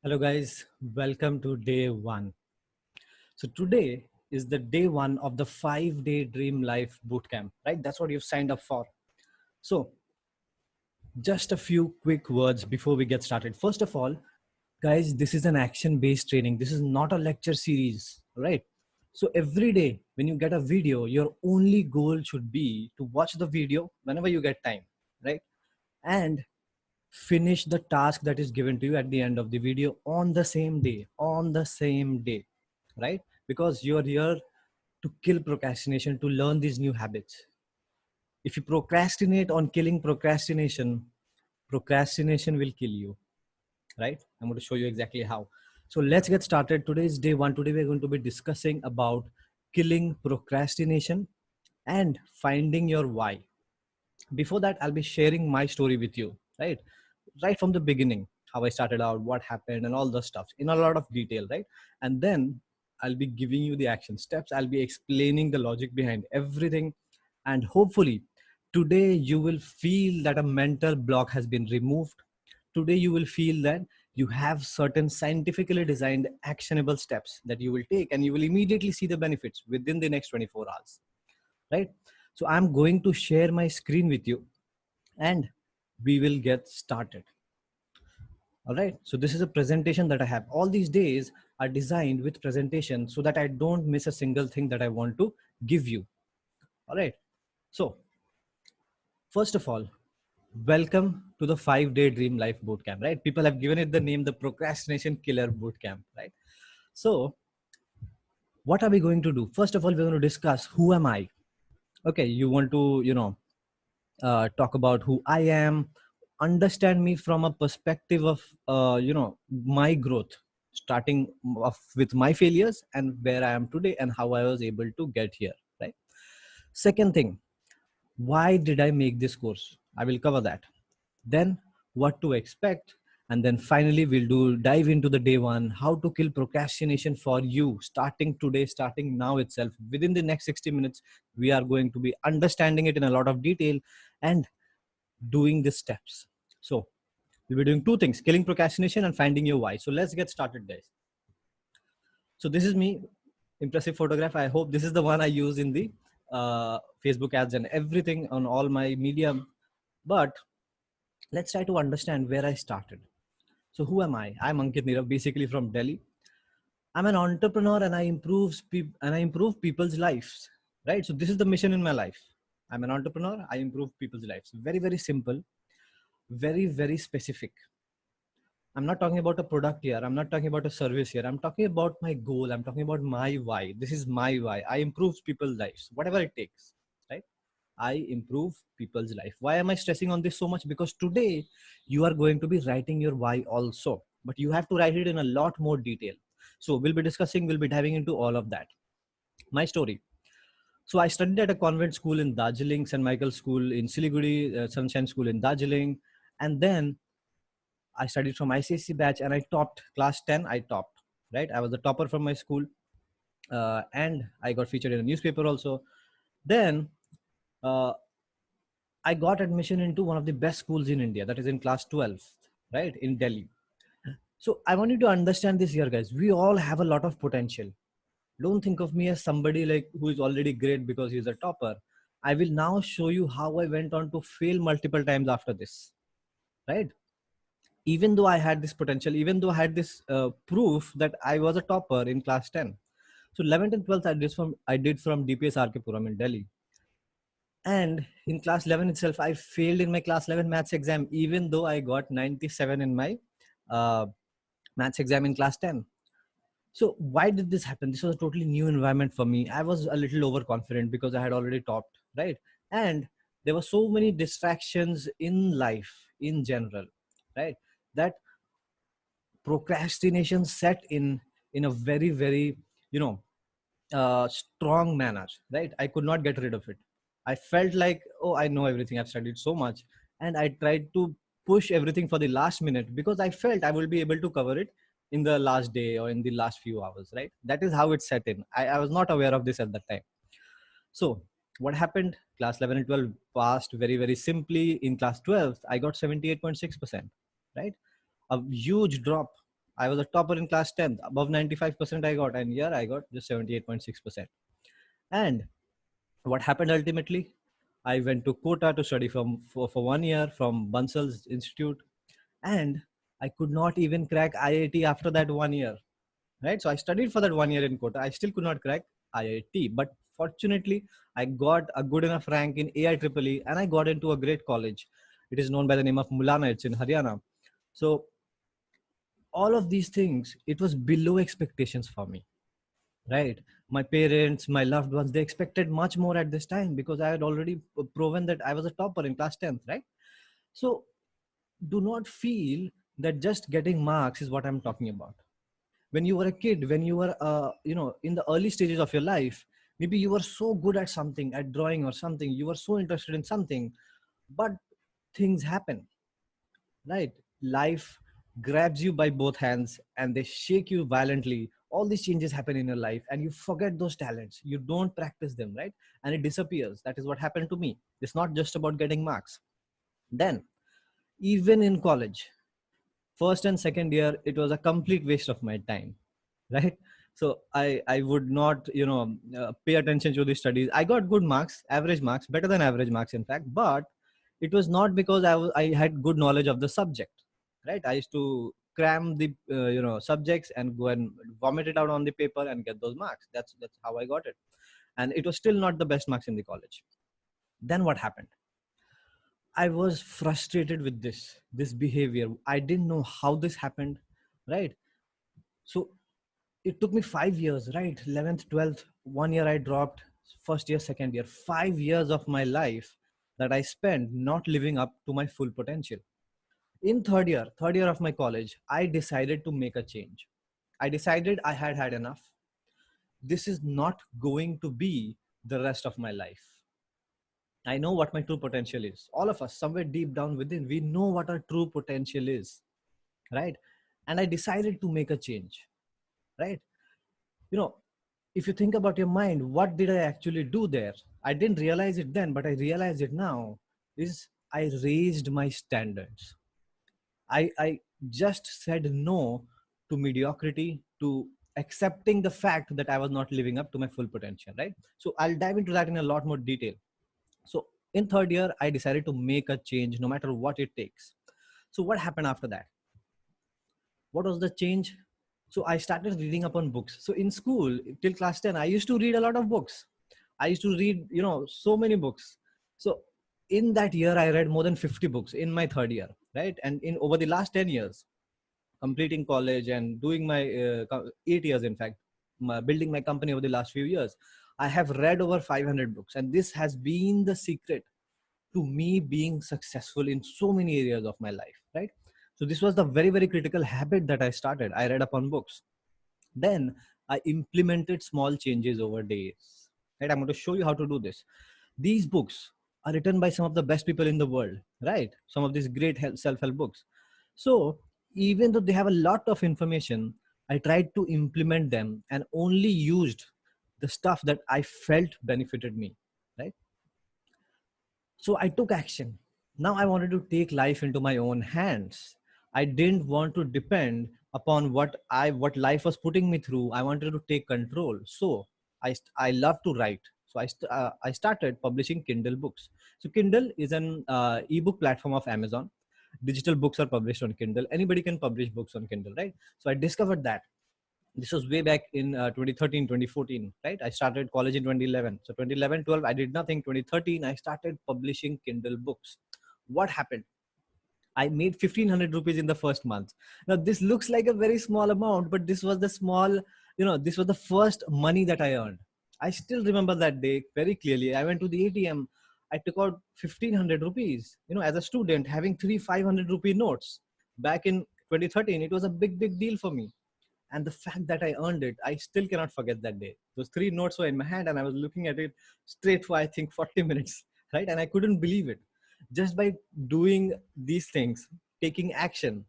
Hello, guys. Welcome to day one. So, today is the day one of the 5-day Dream Life Bootcamp, right? That's what you've signed up for. So, just a few quick words before we get started. First of all, guys, this is an action based training. This is not a lecture series, right? So, every day when you get a video, your only goal should be to watch the video whenever you get time, right? And finish the task that is given to you at the end of the video on the same day, right? Because you're here to kill procrastination, to learn these new habits. If you procrastinate on killing procrastination, procrastination will kill you, right? I'm going to show you exactly how. So let's get started. Today is day one. Today we're going to be discussing about killing procrastination and finding your why. Before that, I'll be sharing my story with you, right from the beginning, how I started out, what happened, and all the stuff in a lot of detail, right? And then I'll be giving you the action steps. I'll be explaining the logic behind everything, and hopefully today you will feel that a mental block has been removed. Today you will feel that you have certain scientifically designed actionable steps that you will take, and you will immediately see the benefits within the next 24 hours, right? So I'm going to share my screen with you, and we will get started. All right. So this is a presentation that I have. All these days are designed with presentation so that I don't miss a single thing that I want to give you. All right. So first of all, welcome to the 5-day Dream Life Bootcamp, right? People have given it the name, the Procrastination Killer Bootcamp, right? So what are we going to do? First of all, we're going to discuss who am I? Okay. You want to, talk about who I am, understand me from a perspective of, my growth, starting off with my failures and where I am today and how I was able to get here, right? Second thing, why did I make this course? I will cover that. Then what to expect. And then finally, we'll dive into the day one, how to kill procrastination for you, starting today, starting now itself. Within the next 60 minutes, we are going to be understanding it in a lot of detail and doing the steps. So we'll be doing two things, killing procrastination and finding your why. So let's get started, guys. So this is me, impressive photograph. I hope this is the one I use in the Facebook ads and everything on all my media. But let's try to understand where I started. So who am I? I'm Ankit Nirav, basically from Delhi. I'm an entrepreneur and I improve people's lives. Right. So this is the mission in my life. I'm an entrepreneur. I improve people's lives. Very, very simple, very, very specific. I'm not talking about a product here. I'm not talking about a service here. I'm talking about my goal. I'm talking about my why. This is my why. I improve people's lives, whatever it takes, right? I improve people's life. Why am I stressing on this so much? Because today you are going to be writing your why also, but you have to write it in a lot more detail. So we'll be diving into all of that. My story. So I studied at a convent school in Darjeeling, St. Michael's School in Siliguri, Sunshine School in Darjeeling. And then I studied from ICSE batch and I topped class 10. I topped, right? I was the topper from my school. And I got featured in a newspaper also. Then uh, I got admission into one of the best schools in India, that is in class 12, right? In Delhi. So I want you to understand this here, guys. We all have a lot of potential. Don't think of me as somebody like who is already great because he's a topper. I will now show you how I went on to fail multiple times after this, right? Even though I had this potential, even though I had this proof that I was a topper in class 10. So 11th and 12th I did from DPS RK Puram in Delhi. And in class 11 itself, I failed in my class 11 maths exam, even though I got 97 in my uh, maths exam in class 10. So why did this happen? This was a totally new environment for me. I was a little overconfident because I had already topped, right? And there were so many distractions in life in general, right? That procrastination set in a very, very, you know strong manner, right? I could not get rid of it. I felt like, oh, I know everything, I've studied so much, and I tried to push everything for the last minute because I felt I will be able to cover it in the last day or in the last few hours, right? That is how it set in. I was not aware of this at that time. So what happened? Class 11 and 12 passed very, very simply. In class 12 I got 78.6%, right? A huge drop. I was a topper in class 10th, above 95% I got, and here I got just 78.6%. And what happened ultimately? I went to Kota to study for 1 year from Bansal's Institute, and I could not even crack IIT after that 1 year. Right? So I studied for that 1 year in Kota. I still could not crack IIT, but fortunately, I got a good enough rank in AIEEE, and I got into a great college. It is known by the name of Mulana. It's in Haryana. So all of these things, it was below expectations for me, right? My parents, my loved ones, they expected much more at this time because I had already proven that I was a topper in class 10th, right? So do not feel that just getting marks is what I'm talking about. When you were a kid, when you were in the early stages of your life, maybe you were so good at something, at drawing or something, you were so interested in something, but things happen, right? Life grabs you by both hands and they shake you violently. All these changes happen in your life and you forget those talents, you don't practice them, right? And it disappears. That is what happened to me. It's not just about getting marks. Then even in college, first and second year, it was a complete waste of my time, right? So I would not pay attention to the studies. I got good marks, average marks, better than average marks in fact, but it was not because I had good knowledge of the subject, right? I used to cram the subjects and go and vomit it out on the paper and get those marks. That's how I got it. And it was still not the best marks in the college. Then what happened? I was frustrated with this behavior. I didn't know how this happened, right? So it took me 5 years, right? 11th, 12th, 1 year I dropped, first year, second year, 5 years of my life that I spent not living up to my full potential. In third year of my college, I decided to make a change. I decided I had had enough. This is not going to be the rest of my life. I know what my true potential is. All of us, somewhere deep down within, we know what our true potential is, right? And I decided to make a change, right? You know, if you think about your mind, what did I actually do there? I didn't realize it then, but I realize it now. Is I raised my standards. I just said no to mediocrity, to accepting the fact that I was not living up to my full potential, right? So I'll dive into that in a lot more detail. So in third year, I decided to make a change no matter what it takes. So what happened after that? What was the change? So I started reading up on books. So in school till class 10, I used to read a lot of books. I used to read, so many books. So in that year, I read more than 50 books in my third year, right? And in over the last 10 years, completing college and doing my 8 years, in fact, building my company over the last few years, I have read over 500 books. And this has been the secret to me being successful in so many areas of my life, right? So this was the very, very critical habit that I started. I read upon books. Then I implemented small changes over days, right? I'm going to show you how to do this. These books are written by some of the best people in the world, right? Some of these great self-help books. So even though they have a lot of information, I tried to implement them and only used the stuff that I felt benefited me, right? So I took action. Now I wanted to take life into my own hands. I didn't want to depend upon what life was putting me through. I wanted to take control. So I love to write. So I started publishing Kindle books. So Kindle is an ebook platform of Amazon. Digital books are published on Kindle. Anybody can publish books on Kindle, right? So I discovered that. This was way back in 2013, 2014, right? I started college in 2011. So 2011, 12, I did nothing. 2013, I started publishing Kindle books. What happened? I made 1500 rupees in the first month. Now this looks like a very small amount, but this was the this was the first money that I earned. I still remember that day very clearly. I went to the ATM. I took out 1500 rupees, as a student having three 500 rupee notes back in 2013. It was a big, big deal for me. And the fact that I earned it, I still cannot forget that day. Those three notes were in my hand and I was looking at it straight for, I think, 40 minutes, right? And I couldn't believe it. Just by doing these things, taking action,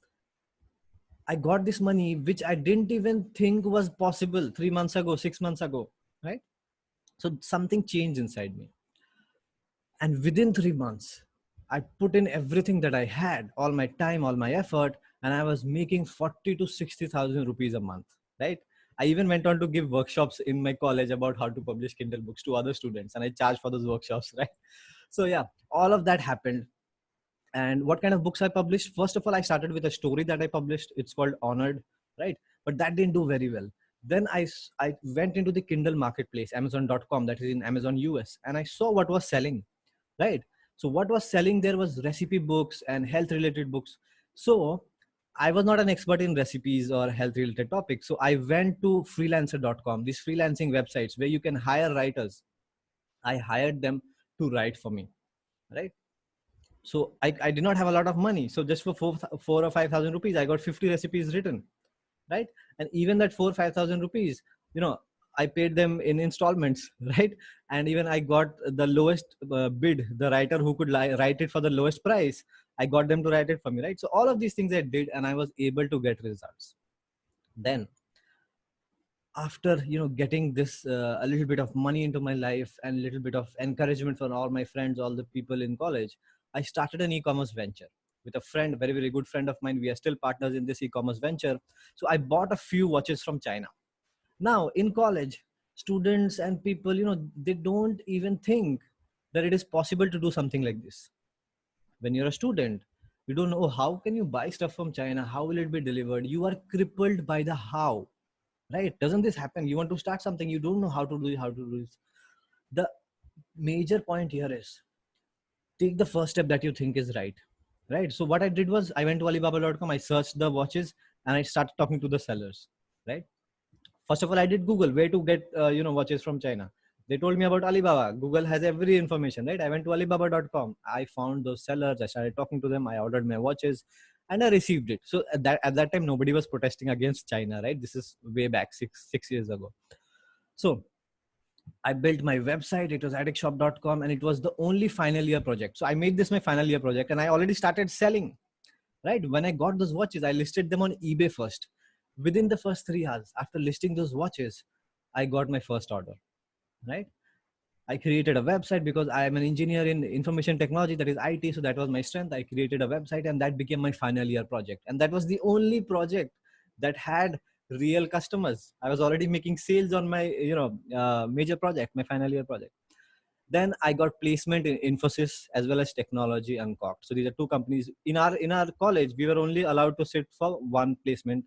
I got this money, which I didn't even think was possible 3 months ago, 6 months ago, right? So something changed inside me. And within 3 months, I put in everything that I had, all my time, all my effort. and I was making 40 to 60,000 rupees a month, right? I even went on to give workshops in my college about how to publish Kindle books to other students, and I charged for those workshops, right? So yeah, all of that happened. And what kind of books I published? First of all, I started with a story that I published. It's called Honored, right? But that didn't do very well. Then I went into the Kindle marketplace, Amazon.com, that is in Amazon US, and I saw what was selling, right? So what was selling there was recipe books and health related books. So I was not an expert in recipes or health related topics. So I went to freelancer.com, these freelancing websites where you can hire writers. I hired them to write for me, right? So I did not have a lot of money. So just for four or 5,000 rupees, I got 50 recipes written, right? And even that 4 or 5,000 rupees, I paid them in installments, right? And even I got the lowest bid, the writer who could write it for the lowest price, I got them to write it for me, right? So all of these things I did, and I was able to get results. Then after getting this a little bit of money into my life and a little bit of encouragement from all my friends, all the people in college, I started an e-commerce venture with a friend, very very good friend of mine. We are still partners in this e-commerce venture. So I bought a few watches from China. Now in college, students and people, they don't even think that it is possible to do something like this. When you're a student, you don't know, how can you buy stuff from China, how will it be delivered? You are crippled by the how, right? Doesn't this happen? You want to start something, you don't know how to do it, how to do it. The major point here is, take the first step that you think is right, right? So what I did was, I went to alibaba.com, I searched the watches, and I started talking to the sellers, right? First of all, I did Google where to get watches from China. They told me about Alibaba. Google has every information, right? I went to alibaba.com, I found those sellers, I started talking to them, I ordered my watches, and I received it. So at that time, nobody was protesting against China, right? This is way back six years ago. So I built my website. It was addictshop.com, and it was the only final year project. So I made this my final year project, and I already started selling, right? When I got those watches, I listed them on eBay first. Within the first 3 hours after listing those watches, I got my first order, right? I created a website because I am an engineer in information technology, that is IT. So that was my strength. I created a website, and that became my final year project. And that was the only project that had real customers. I was already making sales on my, major project, my final year project. Then I got placement in Infosys as well as Technology Uncorked. So these are two companies. In our college, we were only allowed to sit for one placement.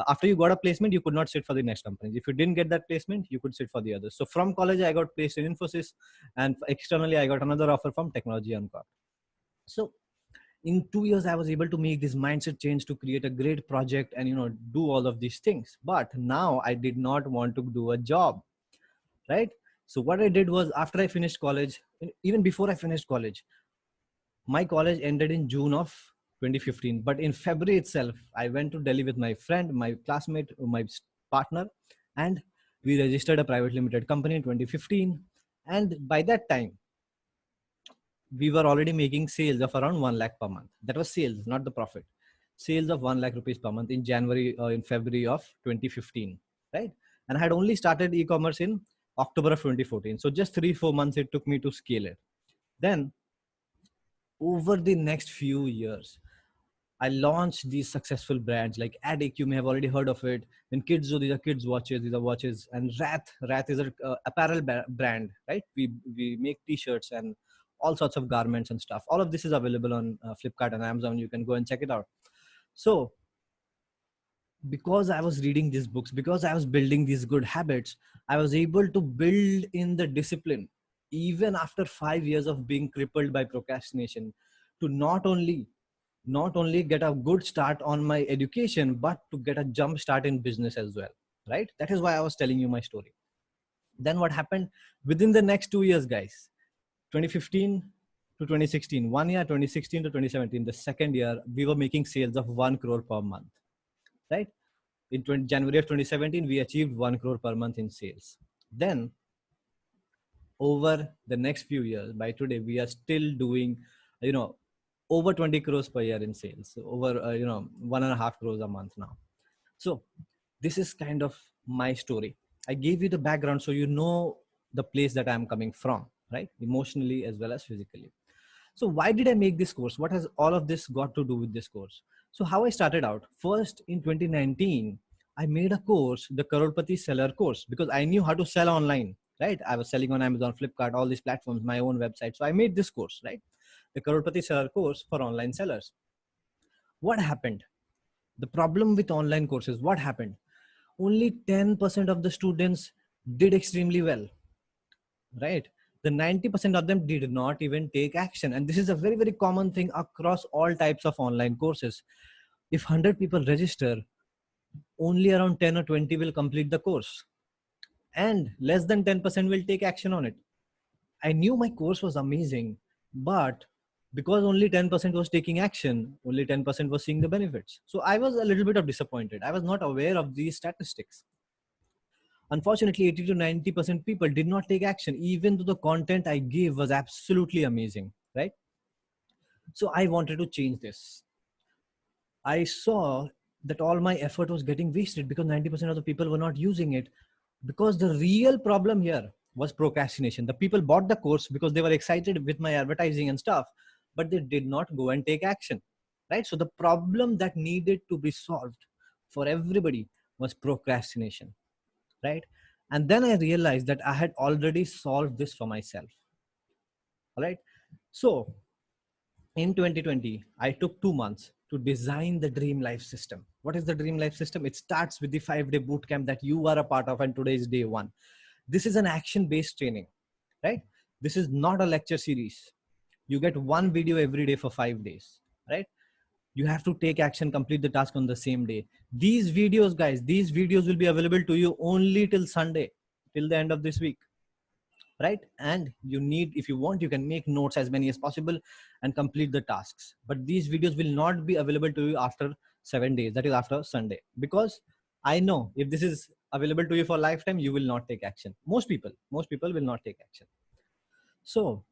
After you got a placement, you could not sit for the next company. If you didn't get that placement, you could sit for the others. So from college, I got placed in Infosys, and externally, I got another offer from Technology Uncorked. So in 2 years, I was able to make this mindset change to create a great project and do all of these things. But now I did not want to do a job, right? So what I did was, after I finished college, even before I finished college, my college ended in June of 2015. But in February itself, I went to Delhi with my friend, my classmate, my partner, and we registered a private limited company in 2015. And by that time, we were already making sales of around 1 lakh per month. That was sales, not the profit. Sales of 1 lakh rupees per month in in February of 2015, right? And I had only started e-commerce in October of 2014. So just 3-4 months it took me to scale it. Then over the next few years, I launched these successful brands like Addict. You may have already heard of it. And Kidzo, these are kids watches. These are watches. And Rath is a apparel brand, right? We make T-shirts and all sorts of garments and stuff. All of this is available on Flipkart and Amazon. You can go and check it out. So because I was reading these books, because I was building these good habits, I was able to build in the discipline, even after 5 years of being crippled by procrastination, to not only get a good start on my education, but to get a jump start in business as well, right? That is why I was telling you my story. Then what happened within the next 2 years, guys? 2015 to 2016, 1 year, 2016 to 2017, the second year, we were making sales of 1 crore per month, right? In January of 2017, we achieved 1 crore per month in sales. Then over the next few years, by today, we are still doing, you know, over 20 crores per year in sales, over 1.5 crores a month now. So this is kind of my story. I gave you the background so you know the place that I'm coming from, right? Emotionally as well as physically. So why did I make this course? What has all of this got to do with this course? So how I started out, first in 2019, I made a course, the Crorepati Seller course, because I knew how to sell online, right? I was selling on Amazon, Flipkart, all these platforms, my own website. So I made this course, right? The Crorepati Seller course for online sellers. What happened? The problem with online courses, what happened? Only 10% of the students did extremely well, right? The 90% of them did not even take action. And this is a very, very common thing across all types of online courses. If 100 people register, only around 10 or 20 will complete the course, and less than 10% will take action on it. I knew my course was amazing, but because only 10% was taking action, only 10% was seeing the benefits. So I was a little bit of disappointed. I was not aware of these statistics. Unfortunately, 80 to 90% people did not take action, even though the content I gave was absolutely amazing, right? So I wanted to change this. I saw that all my effort was getting wasted because 90% of the people were not using it. Because the real problem here was procrastination. The people bought the course because they were excited with my advertising and stuff, but they did not go and take action, right? So the problem that needed to be solved for everybody was procrastination, right? And then I realized that I had already solved this for myself. All right. So in 2020, I took 2 months to design the Dream Life System. What is the Dream Life System? It starts with the 5-day boot camp that you are a part of, and today is day one. This is an action based training, right? This is not a lecture series. You get one video every day for 5 days, right? You have to take action, complete the task on the same day. These videos, guys, these videos will be available to you only till Sunday, till the end of this week, right? And you need, if you want, you can make notes as many as possible and complete the tasks. But these videos will not be available to you after 7 days, that is after Sunday, because I know if this is available to you for lifetime, you will not take action. Most people will not take action. So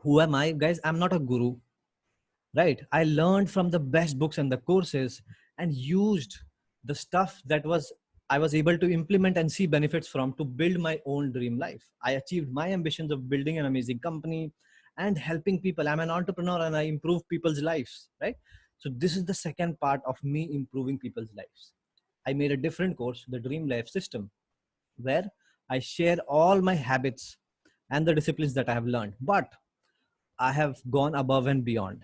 who am I, guys? I'm not a guru, right? I learned from the best books and the courses and used the stuff that was I was able to implement and see benefits from to build my own dream life. I achieved my ambitions of building an amazing company and helping people. I'm an entrepreneur and I improve people's lives, right? So this is the second part of me improving people's lives. I made a different course, the Dream Life System, where I share all my habits and the disciplines that I have learned. But I have gone above and beyond.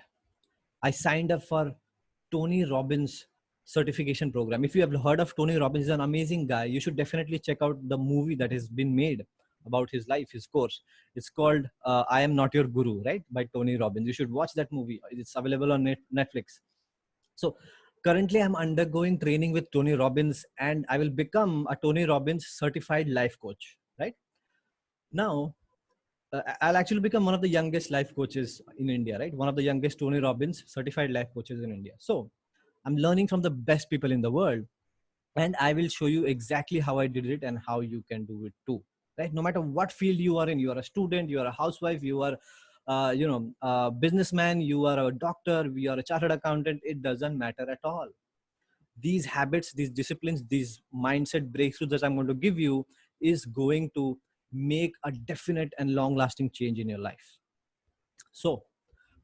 I signed up for Tony Robbins certification program. If you have heard of Tony Robbins, he's an amazing guy. You should definitely check out the movie that has been made about his life, his course. It's called I Am Not Your Guru, right? By Tony Robbins. You should watch that movie. It's available on Netflix. So currently I'm undergoing training with Tony Robbins and I will become a Tony Robbins certified life coach, right? Now, I'll actually become one of the youngest life coaches in India, right? One of the youngest Tony Robbins certified life coaches in India. So I'm learning from the best people in the world, and I will show you exactly how I did it and how you can do it too, right? No matter what field you are in, you are a student, you are a housewife, you are, a businessman, you are a doctor, you are a chartered accountant. It doesn't matter at all. These habits, these disciplines, these mindset breakthroughs that I'm going to give you is going to make a definite and long lasting change in your life. So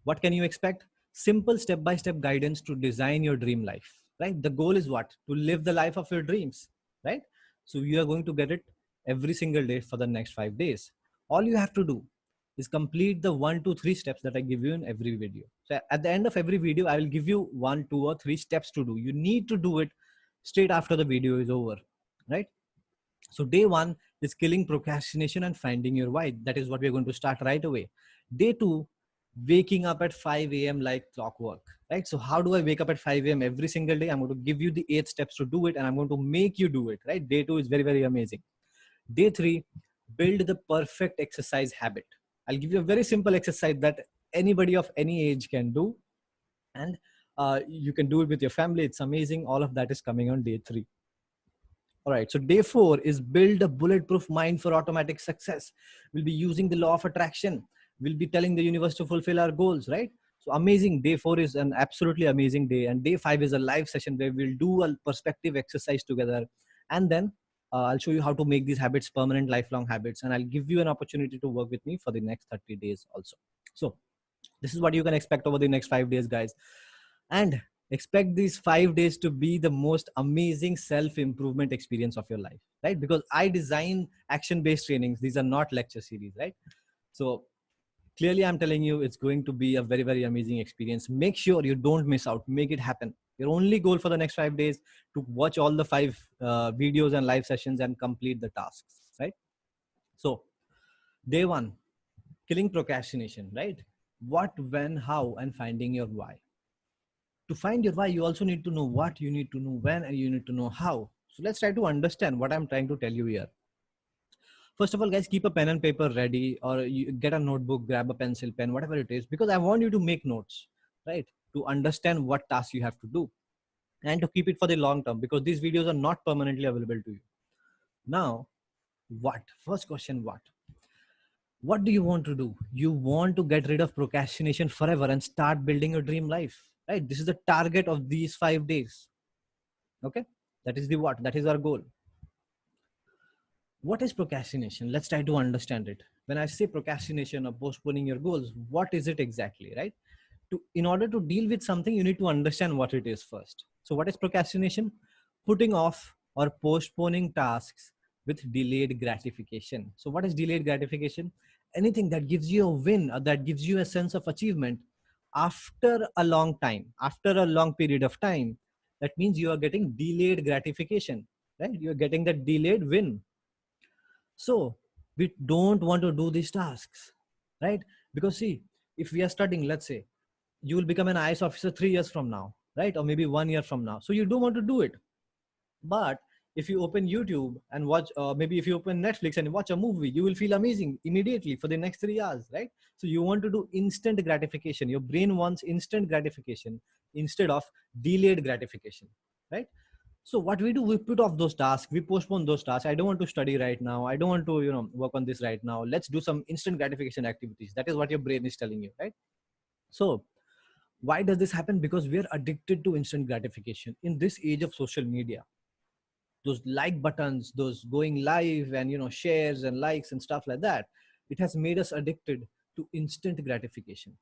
what can you expect? Simple step by step guidance to design your dream life, right? The goal is what? To live the life of your dreams, right? So you are going to get it every single day for the next 5 days. All you have to do is complete the 1, 2, 3 steps that I give you in every video. So at the end of every video, I will give you 1, 2, or 3 steps to do. You need to do it straight after the video is over, right? So day one is killing procrastination and finding your why. That is what we're going to start right away. Day two, waking up at 5 a.m. like clockwork, right? So how do I wake up at 5 a.m. every single day? I'm going to give you the 8 steps to do it and I'm going to make you do it, right? Day two is very, very amazing. Day three, build the perfect exercise habit. I'll give you a very simple exercise that anybody of any age can do. And you can do it with your family. It's amazing. All of that is coming on day three. All right. So day four is build a bulletproof mind for automatic success. We'll be using the law of attraction. We'll be telling the universe to fulfill our goals, right? So amazing. Day four is an absolutely amazing day. And day five is a live session where we'll do a perspective exercise together. And then I'll show you how to make these habits permanent, lifelong habits. And I'll give you an opportunity to work with me for the next 30 days also. So this is what you can expect over the next 5 days, guys. And Expect these 5 days to be the most amazing self-improvement experience of your life, right? Because I design action-based trainings. These are not lecture series, right? So clearly I'm telling you, it's going to be a very, very amazing experience. Make sure you don't miss out. Make it happen. Your only goal for the next 5 days to watch all the five videos and live sessions and complete the tasks, right? So day one, killing procrastination, right? What, when, how, and finding your why. To find your why, you also need to know what, you need to know when, and you need to know how. So let's try to understand what I'm trying to tell you here. First of all, guys, keep a pen and paper ready, or you get a notebook, grab a pencil, pen, whatever it is, because I want you to make notes, right? To understand what tasks you have to do and to keep it for the long term, because these videos are not permanently available to you. Now, what? First question, what? What do you want to do? You want to get rid of procrastination forever and start building your dream life, right? This is the target of these 5 days. Okay. That is the what? That is our goal. What is procrastination? Let's try to understand it. When I say procrastination or postponing your goals, what is it exactly, right? In order to deal with something, you need to understand what it is first. So what is procrastination? Putting off or postponing tasks with delayed gratification. So what is delayed gratification? Anything that gives you a win or that gives you a sense of achievement after a long time, after a long period of time. That means you are getting delayed gratification, right? You're getting that delayed win. So we don't want to do these tasks, right? Because see, if we are studying, let's say you will become an IS officer 3 years from now, right? Or maybe 1 year from now. So you don't want to do it. But if you open YouTube and watch, maybe if you open Netflix and watch a movie, you will feel amazing immediately for the next 3 hours, right? So you want to do instant gratification. Your brain wants instant gratification instead of delayed gratification, right? So what we do, we put off those tasks, we postpone those tasks. I don't want to study right now, I don't want to work on this right now, let's do some instant gratification activities. That is what your brain is telling you, right? So why does this happen? Because we are addicted to instant gratification in this age of social media. Those like buttons, those going live and shares and likes and stuff like that, it has made us addicted to instant gratification.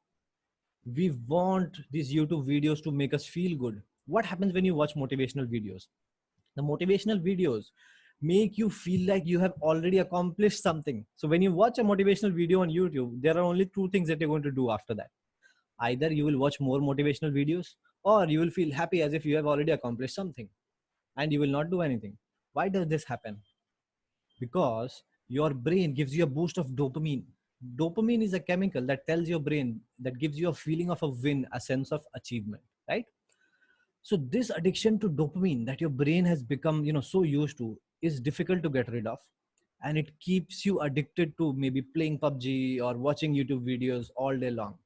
We want these YouTube videos to make us feel good. What happens when you watch motivational videos? The motivational videos make you feel like you have already accomplished something. So when you watch a motivational video on YouTube, there are only two things that you're going to do after that. Either you will watch more motivational videos, or you will feel happy as if you have already accomplished something, and you will not do anything. Why does this happen? Because your brain gives you a boost of dopamine. Dopamine is a chemical that tells your brain, that gives you a feeling of a win, a sense of achievement, right? So this addiction to dopamine that your brain has become so used to is difficult to get rid of, and it keeps you addicted to maybe playing PUBG or watching YouTube videos all day long.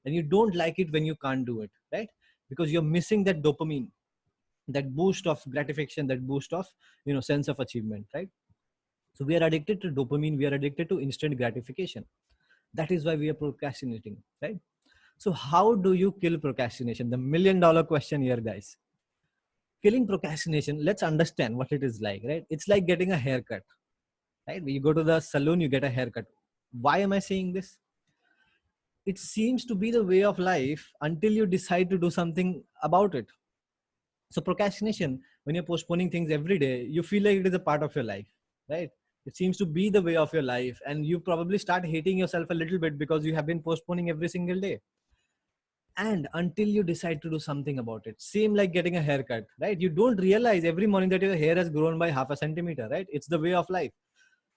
And you don't like it when you can't do it, right? Because you're missing that dopamine, that boost of gratification, that boost of sense of achievement, right? So we are addicted to dopamine, we are addicted to instant gratification. That is why we are procrastinating, right? So how do you kill procrastination? The $1,000,000 question here, guys. Killing procrastination, let's understand what it is like, right? It's like getting a haircut, right? When you go to the salon, you get a haircut. Why am I saying this? It seems to be the way of life until you decide to do something about it. So procrastination, when you're postponing things every day, you feel like it is a part of your life, right? It seems to be the way of your life, and you probably start hating yourself a little bit because you have been postponing every single day. And until you decide to do something about it, same like getting a haircut, right? You don't realize every morning that your hair has grown by half a centimeter, right? It's the way of life.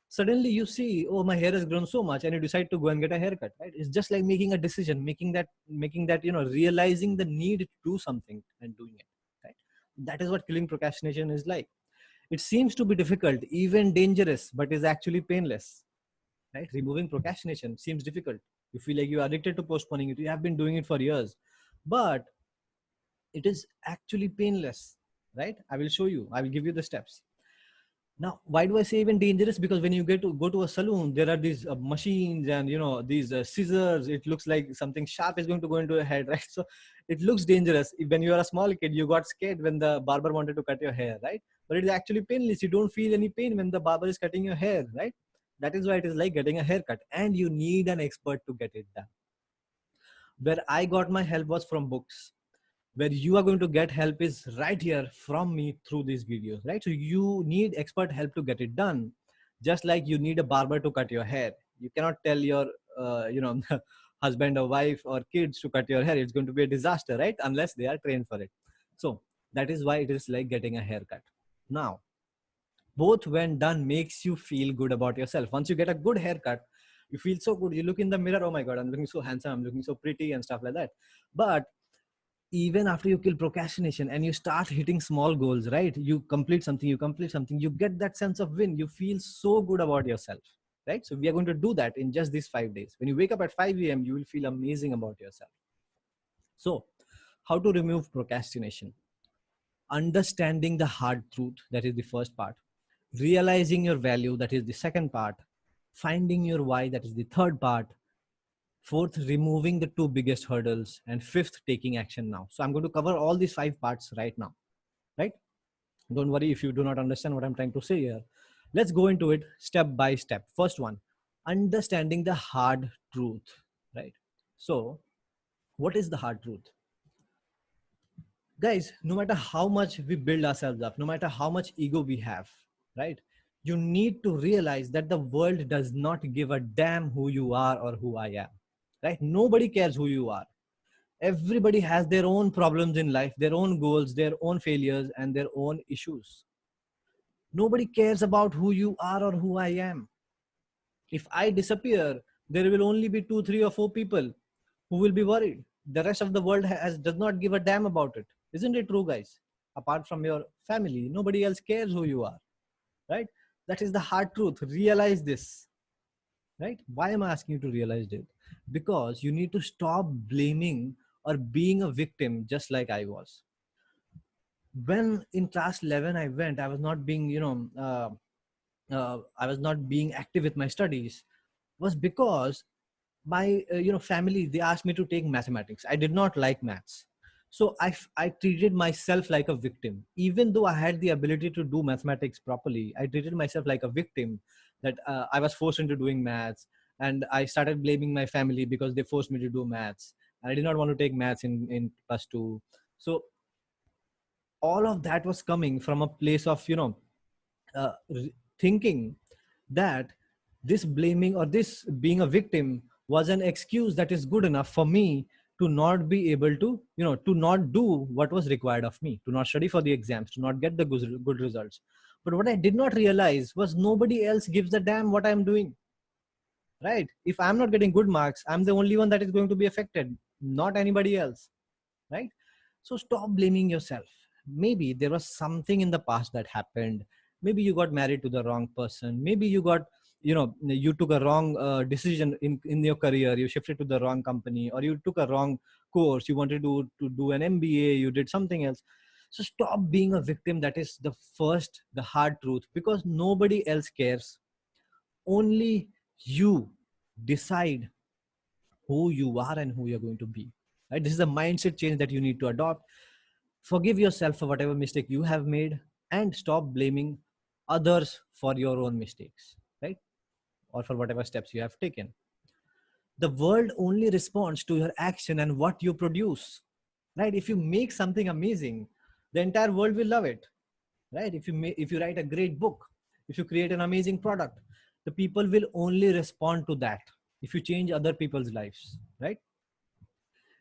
Suddenly you see, oh, my hair has grown so much, and you decide to go and get a haircut, right? It's just like making a decision, making that realizing the need to do something and doing it, right? That is what killing procrastination is like. It seems to be difficult, even dangerous, but is actually painless, right? Removing procrastination seems difficult. You feel like you are addicted to postponing it, you have been doing it for years, but it is actually painless, right? I will show you, I will give you the steps. Now, why do I say even dangerous? Because when you go to a saloon, there are these machines and these scissors. It looks like something sharp is going to go into your head, right? So it looks dangerous. When you are a small kid, you got scared when the barber wanted to cut your hair, right? But it is actually painless. You don't feel any pain when the barber is cutting your hair, right? That is why it is like getting a haircut, and you need an expert to get it done. Where I got my help was from books. where you are going to get help is right here from me through these videos, right? So you need expert help to get it done, just like you need a barber to cut your hair. You cannot tell your husband or wife or kids to cut your hair. It's going to be a disaster, right? Unless they are trained for it. So that is why it is like getting a haircut. Now, both when done makes you feel good about yourself. Once you get a good haircut, you feel so good. You look in the mirror, oh my god, I'm looking so handsome, I'm looking so pretty and stuff like that. But even after you kill procrastination and you start hitting small goals, right? You complete something, you get that sense of win. You feel so good about yourself, right? So we are going to do that in just these 5 days. When you wake up at 5 a.m., you will feel amazing about yourself. So how to remove procrastination? Understanding the hard truth, that is the first part. Realizing your value, that is the second part. Finding your why, that is the third part. Fourth, removing the two biggest hurdles. And fifth, taking action now. So I'm going to cover all these 5 parts right now, right? Don't worry if you do not understand what I'm trying to say here. Let's go into it step by step. First one, understanding the hard truth, right? So what is the hard truth? Guys, no matter how much we build ourselves up, no matter how much ego we have, right? You need to realize that the world does not give a damn who you are or who I am, right? Nobody cares who you are. Everybody has their own problems in life, their own goals, their own failures, and their own issues. Nobody cares about who you are or who I am. If I disappear, there will only be 2, 3, or 4 people who will be worried. The rest of the world does not give a damn about it. Isn't it true, guys? Apart from your family, nobody else cares who you are, right? That is the hard truth. Realize this, right? Why am I asking you to realize it? Because you need to stop blaming or being a victim just like I was. When in class 11 I went, I was not being, I was not being active with my studies, was because my family, they asked me to take mathematics. I did not like maths. So I treated myself like a victim. Even though I had the ability to do mathematics properly, I treated myself like a victim, that I was forced into doing maths. And I started blaming my family because they forced me to do maths. And I did not want to take maths in plus 2. So all of that was coming from a place of uh, thinking that this blaming or this being a victim was an excuse that is good enough for me to not be able to to not do what was required of me, to not study for the exams, to not get the good results. But what I did not realize was nobody else gives a damn what I'm doing, right? If I'm not getting good marks, I'm the only one that is going to be affected, not anybody else, right? So stop blaming yourself. Maybe there was something in the past that happened. Maybe you got married to the wrong person. Maybe you got, you took a wrong decision in your career. You shifted to the wrong company, or you took a wrong course. You wanted to do an MBA. You did something else. So stop being a victim. That is the hard truth, because nobody else cares. Only you decide who you are and who you're going to be, right? This is a mindset change that you need to adopt. Forgive yourself for whatever mistake you have made, and stop blaming others for your own mistakes, right? Or for whatever steps you have taken. The world only responds to your action and what you produce, right? If you make something amazing, the entire world will love it, right? If you write a great book, if you create an amazing product, the people will only respond to that. If you change other people's lives, right?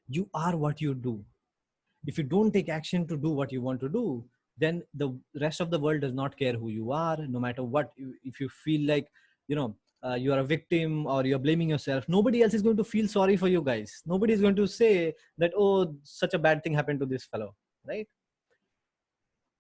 You are what you do. If you don't take action to do what you want to do, then the rest of the world does not care who you are. No matter what, if you feel like you are a victim or you're blaming yourself, nobody else is going to feel sorry for you, guys. Nobody is going to say that, oh, such a bad thing happened to this fellow, right?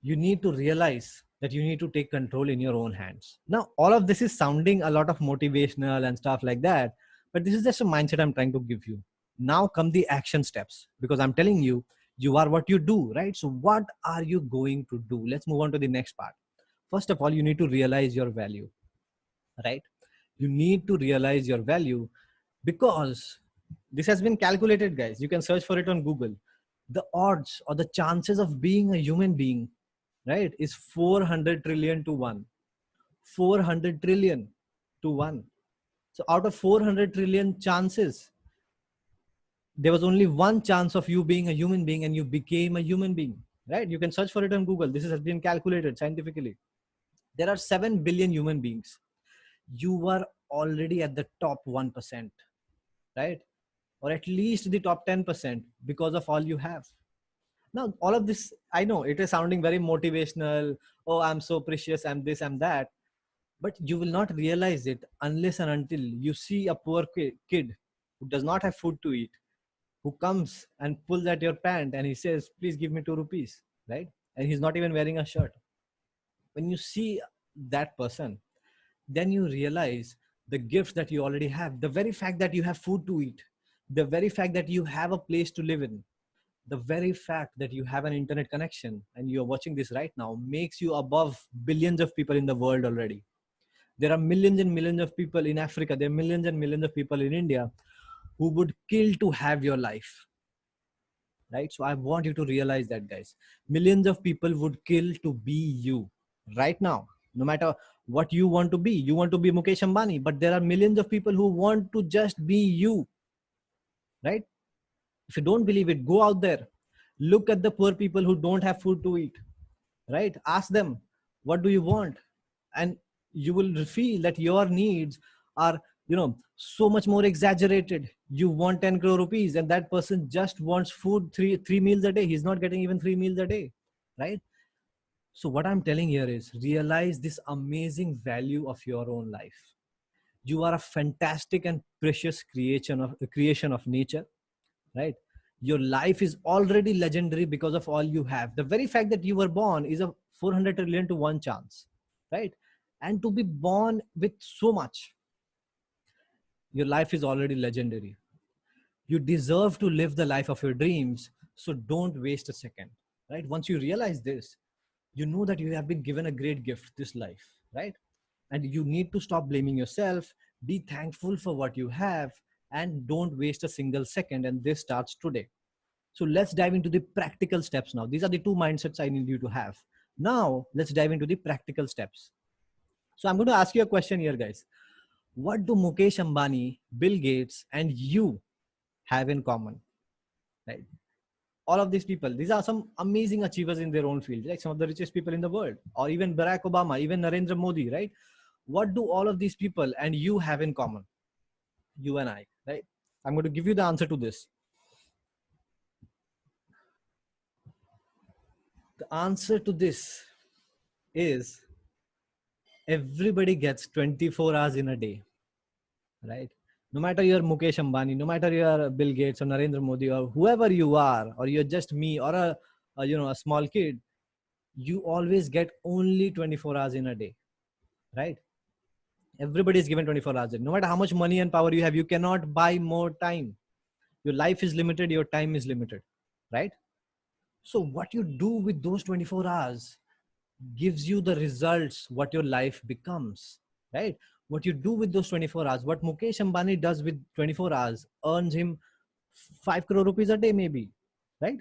You need to realize that you need to take control in your own hands. Now, all of this is sounding a lot of motivational and stuff like that, but this is just a mindset I'm trying to give you. Now come the action steps, because I'm telling you, you are what you do, right? So what are you going to do? Let's move on to the next part. First of all, you need to realize your value, right? You need to realize your value, because this has been calculated, guys. You can search for it on Google. The odds or the chances of being a human being, right, is 400 trillion to 1. 400 trillion to 1. So out of 400 trillion chances, There was only one chance of you being a human being, and you became a human being, right? You can search for it on Google. Has been calculated scientifically. There are 7 billion human beings. You are already at the top 1%, right? Or at least the top 10% because of all you have. Now, all of this, I know it is sounding very motivational. Oh, I'm so precious, I'm this, I'm that. But you will not realize it unless and until you see a poor kid who does not have food to eat, who comes and pulls at your pant and he says, please give me 2 rupees, right? And he's not even wearing a shirt. When you see that person, then you realize the gifts that you already have. The very fact that you have food to eat, the very fact that you have a place to live in, the very fact that you have an internet connection and you're watching this right now makes you above billions of people in the world already. There are millions and millions of people in Africa. There are millions and millions of people in India who would kill to have your life, right? So I want you to realize that, guys. Millions of people would kill to be you right now. No matter what you want to be, you want to be Mukesh Ambani, but there are millions of people who want to just be you, right? If you don't believe it, go out there, look at the poor people who don't have food to eat, right? Ask them, what do you want? And you will feel that your needs are, so much more exaggerated. You want 10 crore rupees and that person just wants food three meals a day. He's not getting even 3 meals a day, right? So what I'm telling here is realize this amazing value of your own life. You are a fantastic and precious creation of nature, right? Your life is already legendary because of all you have. The very fact that you were born is a 400 trillion to 1 chance, right? And to be born with so much, your life is already legendary. You deserve to live the life of your dreams, so don't waste a second, right? Once you realize this, you know that you have been given a great gift, this life, right? And you need to stop blaming yourself, be thankful for what you have, and don't waste a single second. And this starts today. So let's dive into the practical steps now. These are the two mindsets I need you to have. Now, let's dive into the practical steps. So I'm going to ask you a question here, guys. What do Mukesh Ambani, Bill Gates, and you have in common? Right? All of these people, these are some amazing achievers in their own field, like some of the richest people in the world, or even Barack Obama, even Narendra Modi, right? What do all of these people and you have in common? You and I, right? I'm going to give you the answer to this. The answer to this is everybody gets 24 hours in a day, right? No matter you're Mukesh Ambani, no matter you're Bill Gates or Narendra Modi or whoever you are, or you're just me or a small kid, you always get only 24 hours in a day, right? Everybody is given 24 hours. No matter how much money and power you have, you cannot buy more time. Your life is limited, your time is limited, right? So what you do with those 24 hours gives you the results, what your life becomes, right? What you do with those 24 hours, what Mukesh Ambani does with 24 hours earns him 5 crore rupees a day, maybe, right?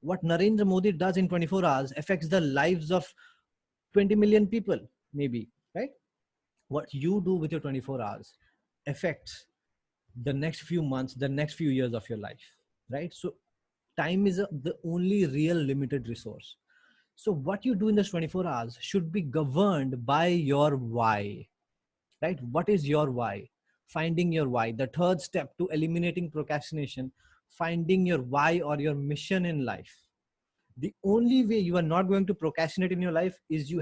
What Narendra Modi does in 24 hours affects the lives of 20 million people, maybe, right? What you do with your 24 hours affects the next few months, the next few years of your life, right? So time is the only real limited resource. So what you do in this 24 hours should be governed by your why, right? What is your why? Finding your why. The third step to eliminating procrastination, finding your why or your mission in life. The only way you are not going to procrastinate in your life is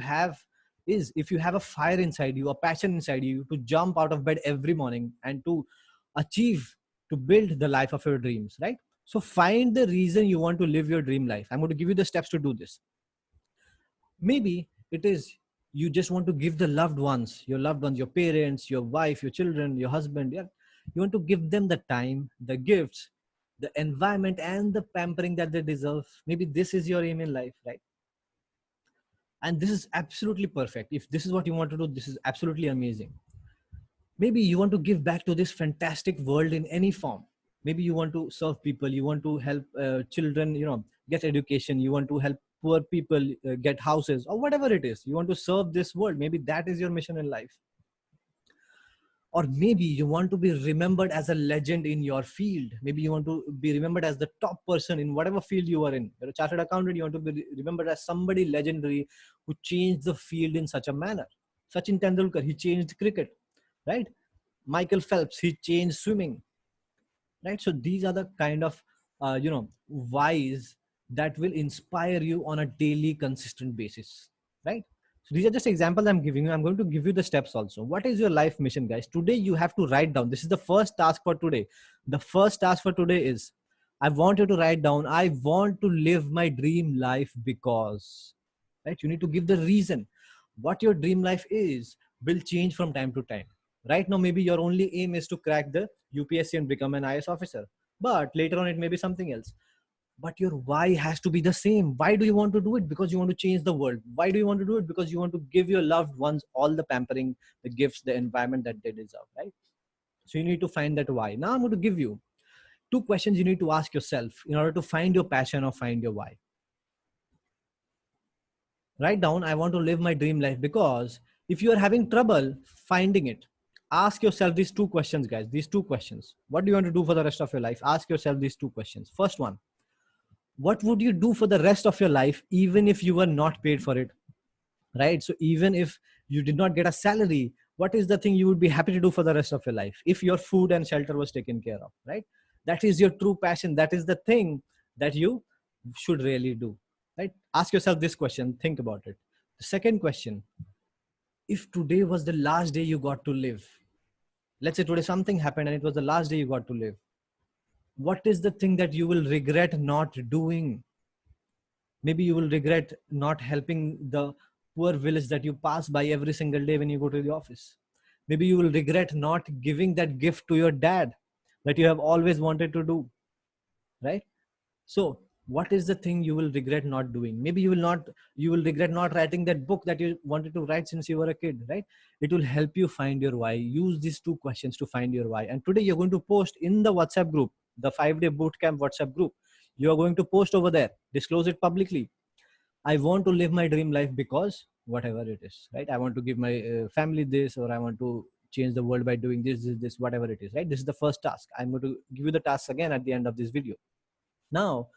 if you have a fire inside you, a passion inside you to jump out of bed every morning and to achieve, to build the life of your dreams, right? So find the reason you want to live your dream life. I'm going to give you the steps to do this. Maybe it is you just want to give the loved ones, your parents, your wife, your children, your husband. Yeah, you want to give them the time, the gifts, the environment, and the pampering that they deserve. Maybe this is your aim in life, right? And this is absolutely perfect. If this is what you want to do, this is absolutely amazing. Maybe you want to give back to this fantastic world in any form. Maybe you want to serve people, you want to help children, get education, you want to help poor people get houses, or whatever it is. You want to serve this world. Maybe that is your mission in life. Or maybe you want to be remembered as a legend in your field. Maybe you want to be remembered as the top person in whatever field you are in. You're a chartered accountant, you want to be remembered as somebody legendary who changed the field in such a manner. Sachin Tendulkar, he changed cricket, right? Michael Phelps, he changed swimming, right? So these are the kind of whys that will inspire you on a daily consistent basis, right? So these are just examples I'm giving you. I'm going to give you the steps also. What is your life mission, guys? Today you have to write down. This is the first task for today. The first task for today is, I want you to write down, I want to live my dream life because, right? You need to give the reason. What your dream life is will change from time to time. Right now, maybe your only aim is to crack the UPSC and become an IS officer. But later on, it may be something else. But your why has to be the same. Why do you want to do it? Because you want to change the world. Why do you want to do it? Because you want to give your loved ones all the pampering, the gifts, the environment that they deserve, right? So you need to find that why. Now I'm going to give you two questions you need to ask yourself in order to find your passion or find your why. Write down, I want to live my dream life because if you are having trouble finding it, ask yourself these two questions, guys. These two questions. What do you want to do for the rest of your life? Ask yourself these two questions. First one, what would you do for the rest of your life even if you were not paid for it? Right? So even if you did not get a salary, what is the thing you would be happy to do for the rest of your life if your food and shelter was taken care of, right? That is your true passion. That is the thing that you should really do, right? Ask yourself this question. Think about it. The second question, if today was the last day you got to live, let's say today something happened and it was the last day you got to live, what is the thing that you will regret not doing? Maybe you will regret not helping the poor village that you pass by every single day when you go to the office. Maybe you will regret not giving that gift to your dad that you have always wanted to do, right? So what is the thing you will regret not doing? Maybe you will regret not writing that book that you wanted to write since you were a kid, right? It will help you find your why. Use these two questions to find your why. And today you're going to post in the WhatsApp group, the 5-day bootcamp WhatsApp group. You are going to post over there, disclose it publicly. I want to live my dream life because whatever it is, right? I want to give my family this, or I want to change the world by doing this, whatever it is, right? This is the first task. I'm going to give you the task again at the end of this video. Now,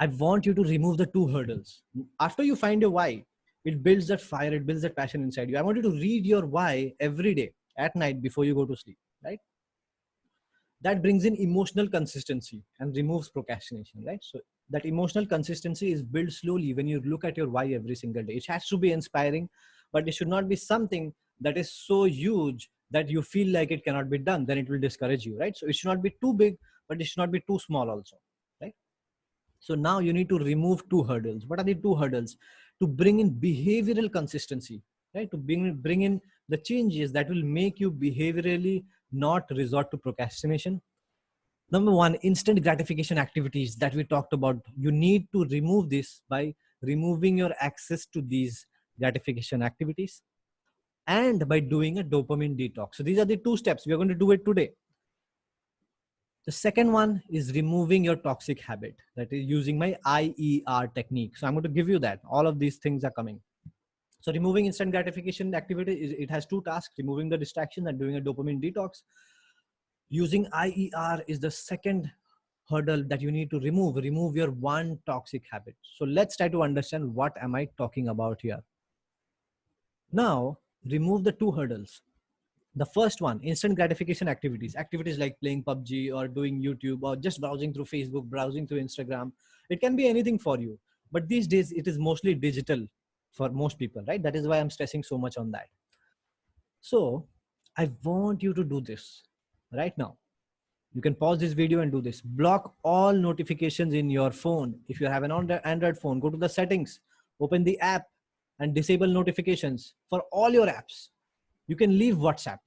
I want you to remove the two hurdles. After you find your why, it builds that fire, it builds that passion inside you. I want you to read your why every day at night before you go to sleep, right? That brings in emotional consistency and removes procrastination, right? So that emotional consistency is built slowly when you look at your why every single day. It has to be inspiring, but it should not be something that is so huge that you feel like it cannot be done. Then it will discourage you, right? So it should not be too big, but it should not be too small also, right? So now you need to remove two hurdles. What are the two hurdles? To bring in behavioral consistency, right? To bring in the changes that will make you behaviorally not resort to procrastination. Number one, instant gratification activities that we talked about. You need to remove this by removing your access to these gratification activities and by doing a dopamine detox. So these are the two steps. We are going to do it today. The second one is removing your toxic habit, that is using my IER technique. So I'm going to give you that. All of these things are coming. So removing instant gratification activity, it has two tasks: removing the distraction and doing a dopamine detox. Using IER is the second hurdle that you need to remove your one toxic habit. So let's try to understand what am I talking about here. Now, remove the two hurdles. The first one, instant gratification activities like playing PUBG or doing YouTube or just browsing through Facebook, browsing through Instagram. It can be anything for you, but these days it is mostly digital for most people, right? That is why I'm stressing so much on that. So I want you to do this right now. You can pause this video and do this. Block all notifications in your phone. If you have an Android phone, go to the settings, open the app and disable notifications for all your apps. You can leave WhatsApp,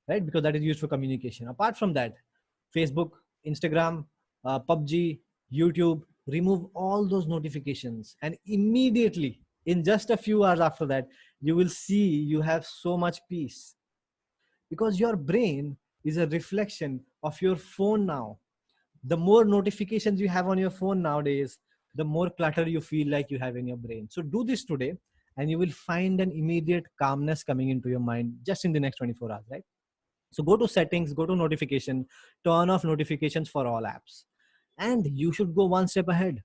right? Because that is used for communication. Apart from that, Facebook, Instagram, PUBG, YouTube, remove all those notifications. And immediately, in just a few hours after that, you will see you have so much peace. Because your brain is a reflection of your phone now. The more notifications you have on your phone nowadays, the more clutter you feel like you have in your brain. So do this today and you will find an immediate calmness coming into your mind just in the next 24 hours, right? So go to settings, go to notification, turn off notifications for all apps. And you should go one step ahead.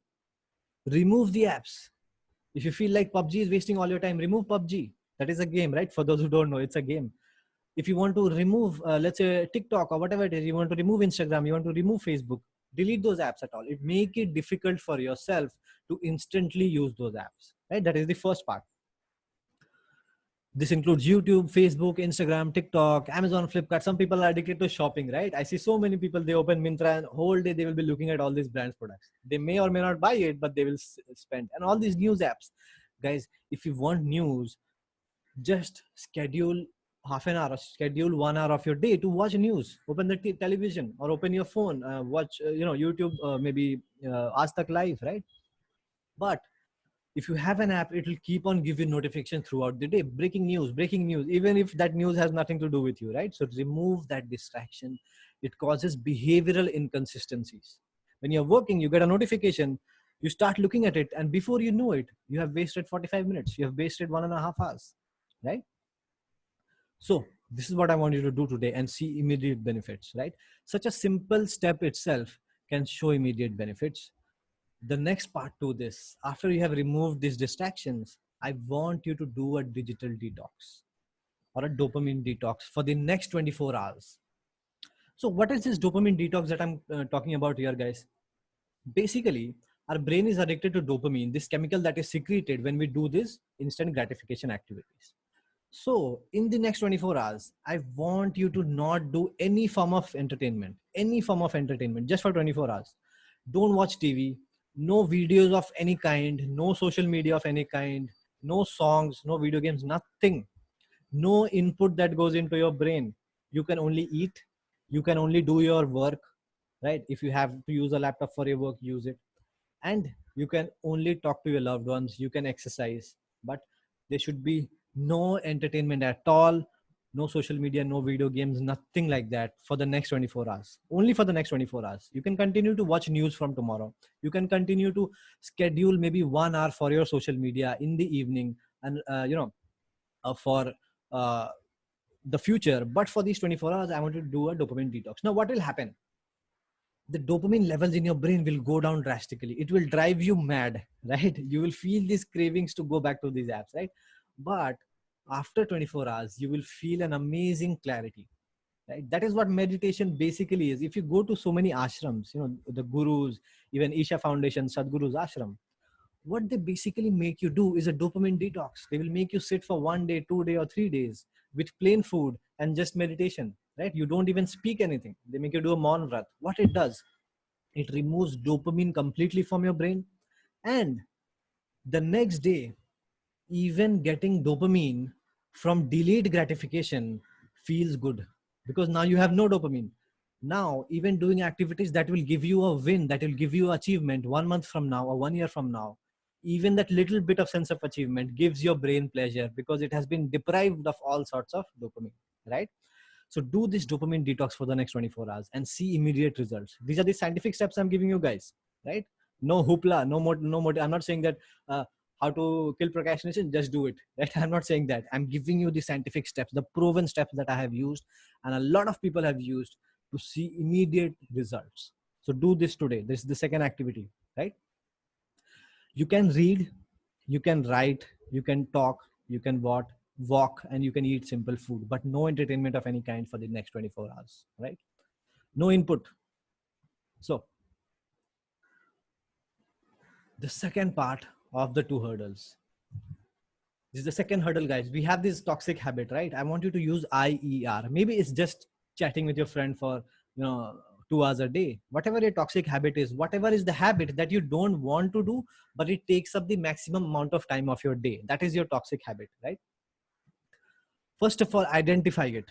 Remove the apps. If you feel like PUBG is wasting all your time, remove PUBG. That is a game, right? For those who don't know, it's a game. If you want to remove, let's say TikTok or whatever it is, you want to remove Instagram, you want to remove Facebook, delete those apps at all. It make it difficult for yourself to instantly use those apps, right? That is the first part. This includes YouTube, Facebook, Instagram, TikTok, Amazon, Flipkart. Some people are addicted to shopping, right? I see so many people, they open Myntra and whole day they will be looking at all these brands products. They may or may not buy it, but they will spend. And all these news apps. Guys, if you want news, just schedule half an hour, schedule 1 hour of your day to watch news. Open the television or open your phone, watch, YouTube, maybe Aaj Tak Live, right? But if you have an app, it will keep on giving notifications throughout the day. Breaking news, even if that news has nothing to do with you, right? So remove that distraction. It causes behavioral inconsistencies. When you're working, you get a notification, you start looking at it, and before you know it, you have wasted 45 minutes. You have wasted 1.5 hours, right? So this is what I want you to do today and see immediate benefits, right? Such a simple step itself can show immediate benefits. The next part to this, after you have removed these distractions, I want you to do a digital detox or a dopamine detox for the next 24 hours. So what is this dopamine detox that I'm talking about here, guys? Basically, our brain is addicted to dopamine, this chemical that is secreted when we do this instant gratification activities. So in the next 24 hours, I want you to not do any form of entertainment, just for 24 hours. Don't watch TV, no videos of any kind, no social media of any kind, no songs, no video games, nothing. No input that goes into your brain. You can only eat, you can only do your work, right? If you have to use a laptop for your work, use it. And you can only talk to your loved ones, you can exercise, but there should be no entertainment at all, no social media, no video games, nothing like that for the next 24 hours. Only for the next 24 hours. You can continue to watch news from tomorrow. You can continue to schedule maybe 1 hour for your social media in the evening, and for uh, the future. But for these 24 hours, I want to do a dopamine detox. Now what will happen? The dopamine levels in your brain will go down drastically. It will drive you mad, right? You will feel these cravings to go back to these apps, right? But after 24 hours, you will feel an amazing clarity, right? That is what meditation basically is. If you go to so many ashrams, the gurus, even Isha Foundation, Sadhguru's ashram, what they basically make you do is a dopamine detox. They will make you sit for 1 day, 2 day, or 3 days with plain food and just meditation, right? You don't even speak anything. They make you do a Maun Vrat. What it does, it removes dopamine completely from your brain. And the next day, even getting dopamine from delayed gratification feels good, because now you have no dopamine. Now, even doing activities that will give you a win, that will give you achievement 1 month from now or 1 year from now, even that little bit of sense of achievement gives your brain pleasure because it has been deprived of all sorts of dopamine, right? So do this dopamine detox for the next 24 hours and see immediate results. These are the scientific steps I'm giving you guys, right? No hoopla, no more, no more. I'm not saying that how to kill procrastination, just do it, right? I'm not saying that. I'm giving you the scientific steps, the proven steps that I have used and a lot of people have used to see immediate results. So do this today. This is the second activity, right? You can read, you can write, you can talk, you can walk, and you can eat simple food, but no entertainment of any kind for the next 24 hours, right? No input. So the second part of the two hurdles, this is the second hurdle, guys. We have this toxic habit, right? I want you to use IER. Maybe it's just chatting with your friend for 2 hours a day. Whatever your toxic habit is, whatever is the habit that you don't want to do, but it takes up the maximum amount of time of your day, that is your toxic habit, right? First of all, identify it.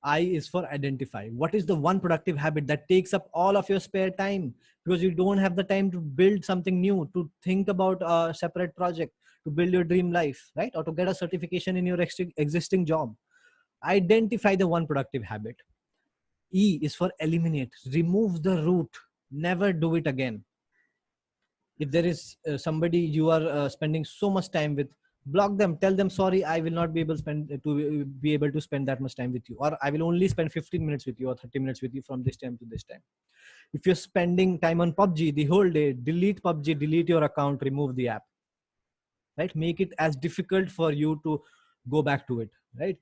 I is for identify. What is the one productive habit that takes up all of your spare time? Because you don't have the time to build something new, to think about a separate project, to build your dream life, right? Or to get a certification in your existing job. Identify the one productive habit. E is for eliminate. Remove the root. Never do it again. If there is somebody you are spending so much time with, Block them, tell them, sorry, I will not be able to spend that much time with you, or I will only spend 15 minutes with you or 30 minutes with you from this time to this time. If you're spending time on PUBG the whole day, delete PUBG, delete your account, remove the app, right? Make it as difficult for you to go back to it, right?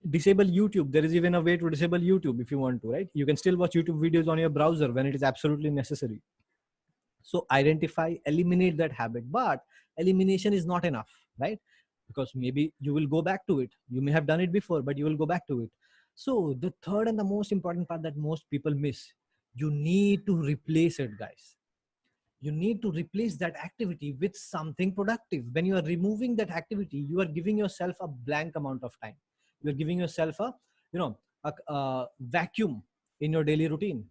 Disable YouTube. There is even a way to disable YouTube if you want to, right? You can still watch YouTube videos on your browser when it is absolutely necessary. So identify, eliminate that habit. But elimination is not enough, right? Because maybe you will go back to it. You may have done it before, but you will go back to it. So the third and the most important part that most people miss, you need to replace it, guys. You need to replace that activity with something productive. When you are removing that activity, you are giving yourself a blank amount of time. You're giving yourself a, a vacuum in your daily routine.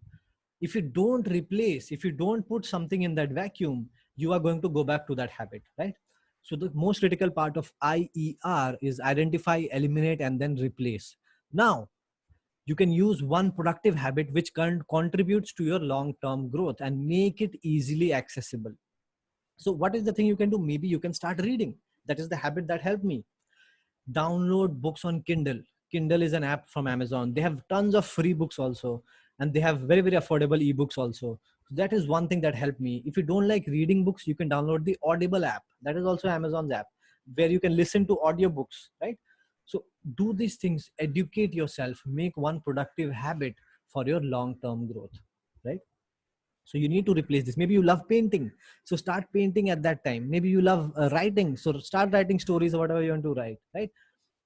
If you don't replace, if you don't put something in that vacuum, you are going to go back to that habit, right? So the most critical part of IER is identify, eliminate, and then replace. Now, you can use one productive habit which contributes to your long-term growth and make it easily accessible. So what is the thing you can do? Maybe you can start reading. That is the habit that helped me. Download books on Kindle. Kindle is an app from Amazon. They have tons of free books also, and they have very, very affordable ebooks also. So that is one thing that helped me. If you don't like reading books, you can download the Audible app. That is also Amazon's app, where you can listen to audiobooks, right? So do these things, educate yourself, make one productive habit for your long-term growth, right? So you need to replace this. Maybe you love painting, so start painting at that time. Maybe you love writing, so start writing stories or whatever you want to write, right?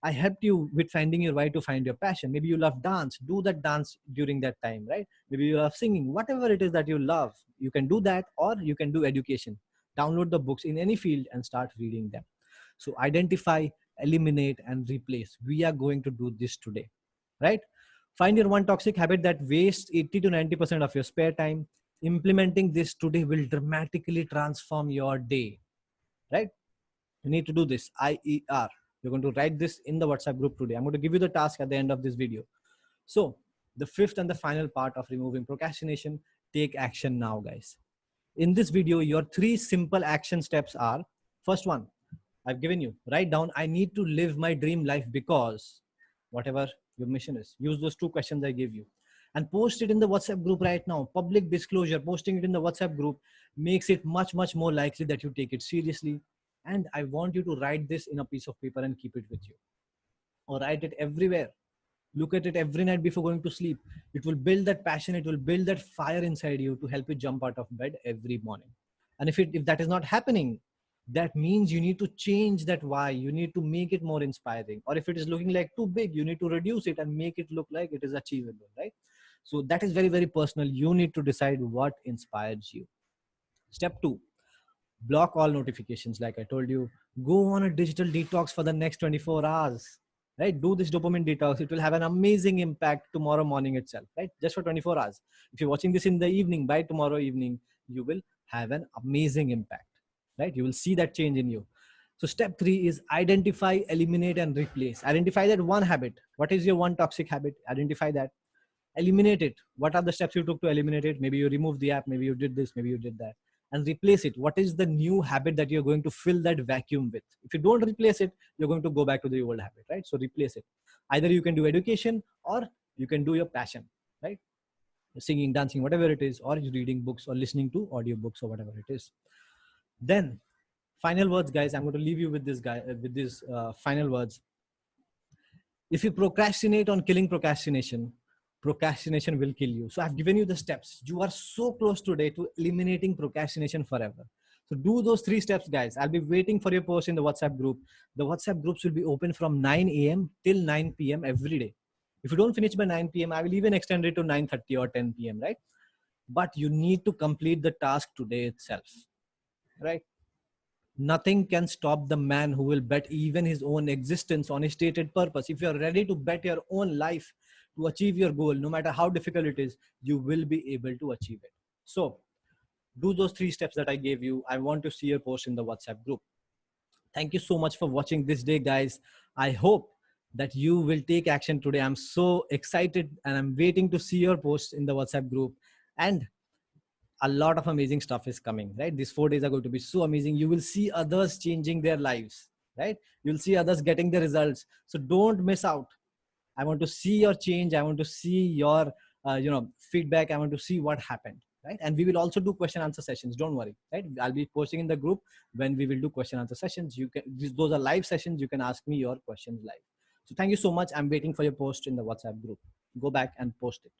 I helped you with finding your way to find your passion. Maybe you love dance, do that dance during that time, right? Maybe you love singing, whatever it is that you love, you can do that, or you can do education. Download the books in any field and start reading them. So identify, eliminate, and replace. We are going to do this today, right? Find your one toxic habit that wastes 80 to 90% of your spare time. Implementing this today will dramatically transform your day, right? You need to do this, IER. You're going to write this in the WhatsApp group today. I'm going to give you the task at the end of this video. So the fifth and the final part of removing procrastination, take action now, guys. In this video, your 3 simple action steps are: first one, I've given you, write down, I need to live my dream life because whatever your mission is. Use those 2 questions I gave you and post it in the WhatsApp group right now. Public disclosure, posting it in the WhatsApp group makes it much, much more likely that you take it seriously. And I want you to write this in a piece of paper and keep it with you, or write it everywhere. Look at it every night before going to sleep. It will build that passion. It will build that fire inside you to help you jump out of bed every morning. And if that is not happening, that means you need to change that why. You need to make it more inspiring. Or if it is looking like too big, you need to reduce it and make it look like it is achievable, right? So that is very, very personal. You need to decide what inspires you. Step 2, block all notifications. Like I told you, go on a digital detox for the next 24 hours, right? Do this dopamine detox. It will have an amazing impact tomorrow morning itself, right? Just for 24 hours. If you're watching this in the evening, by tomorrow evening, you will have an amazing impact, right? You will see that change in you. So step 3 is identify, eliminate, and replace. Identify that one habit. What is your one toxic habit? Identify that. Eliminate it. What are the steps you took to eliminate it? Maybe you removed the app, maybe you did this, maybe you did that. And replace it. What is the new habit that you're going to fill that vacuum with? If you don't replace it, you're going to go back to the old habit, right? So replace it. Either you can do education or you can do your passion, right? Singing, dancing, whatever it is, or reading books or listening to audiobooks or whatever it is. Then final words, guys. I'm going to leave you with these final words. If you procrastinate on killing procrastination, procrastination will kill you. So I've given you the steps. You are so close today to eliminating procrastination forever. So do those 3 steps, guys. I'll be waiting for your post in the WhatsApp group. The WhatsApp groups will be open from 9 a.m. till 9 p.m. every day. If you don't finish by 9 p.m., I will even extend it to 9:30 or 10 p.m., right? But you need to complete the task today itself, right? Nothing can stop the man who will bet even his own existence on his stated purpose. If you're ready to bet your own life to achieve your goal, no matter how difficult it is, you will be able to achieve it. So do those 3 steps that I gave you. I want to see your post in the WhatsApp group. Thank you so much for watching this day, guys. I hope that you will take action today. I'm so excited and I'm waiting to see your posts in the WhatsApp group. And a lot of amazing stuff is coming, right? These 4 days are going to be so amazing. You will see others changing their lives. right? You'll see others getting the results. So don't miss out. I want to see your change. I want to see your feedback. I want to see what happened, right? And we will also do question answer sessions. Don't worry, right? I'll be posting in the group when we will do question answer sessions. You can, those are live sessions. You can ask me your questions live. So thank you so much. I'm waiting for your post in the WhatsApp group. Go back and post it.